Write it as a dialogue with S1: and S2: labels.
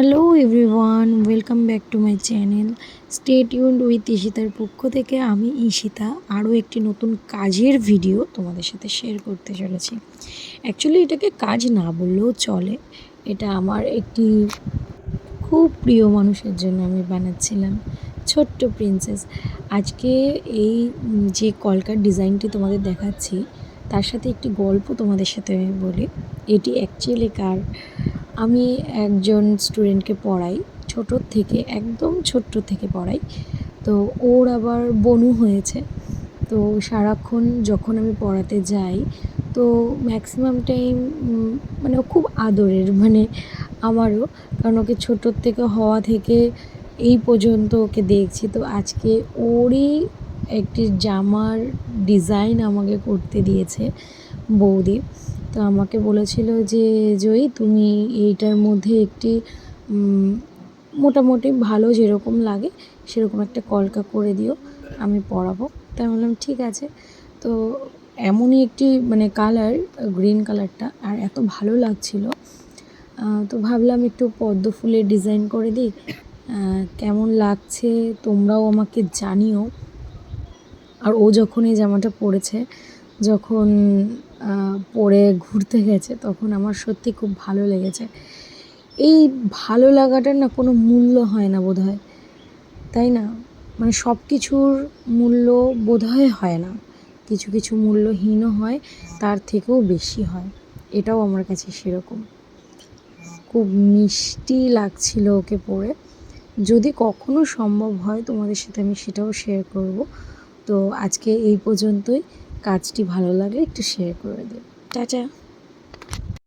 S1: Hello everyone, welcome back to my channel. Stay tuned with ঈশিতার পক্ষ থেকে আমি ঈশিতা আরও একটি নতুন কাজের ভিডিও তোমাদের সাথে শেয়ার করতে চলেছি। অ্যাকচুয়ালি এটাকে কাজ না বললেও চলে, এটা আমার একটি খুব প্রিয় মানুষের জন্য আমি বানাচ্ছিলাম, ছোট্ট প্রিন্সেস। আজকে এই যে কলকার ডিজাইনটি তোমাদের দেখাচ্ছি তার সাথে একটি গল্প তোমাদের সাথে আমি বলি। এটি অ্যাকচুয়ালি কার, আমি একজন স্টুডেন্টকে পড়াই, ছোটোর থেকে, একদম ছোট্ট থেকে পড়াই। তো ওর আবার বনু হয়েছে। তো সারাক্ষণ যখন আমি পড়াতে যাই তো ম্যাক্সিমাম টাইম মানে ও খুব আদরের, মানে আমারও, কারণ ওকে ছোটোর থেকে হওয়া থেকে এই পর্যন্ত ওকে দেখছি। তো আজকে ওরই একটি জামার ডিজাইন আমাকে করতে দিয়েছে বৌদি। তো আমাকে বলেছিল যে জয়ী, তুমি এইটার মধ্যে একটি মোটামুটি ভালো যেরকম লাগে সেরকম একটা কলকা করে দিও, আমি পরাবো। তাই আমি বললাম ঠিক আছে। তো এমনই একটি মানে কালার, গ্রিন কালারটা, আর এত ভালো লাগছিল, তো ভাবলাম একটু পদ্ম ফুলের ডিজাইন করে দিই। কেমন লাগছে তোমরাও আমাকে জানিও। আর ও যখন এই জামাটা পরেছে, যখন পরে ঘুরতে গেছে, তখন আমার সত্যি খুব ভালো লেগেছে। এই ভালো লাগাটার না কোনো মূল্য হয় না বোধহয়, তাই না? মানে সব কিছুর মূল্য বোধহয় হয় না, কিছু কিছু মূল্যহীনও হয়, তার থেকেও বেশি হয়। এটাও আমার কাছে সেরকম। খুব মিষ্টি লাগছিল ওকে পরে। যদি কখনো সম্ভব হয় তোমাদের সাথে আমি সেটাও শেয়ার করব। তো আজকে এই পর্যন্তই। কাজটি ভালো লাগলে একটু শেয়ার করে দিও। টাটা।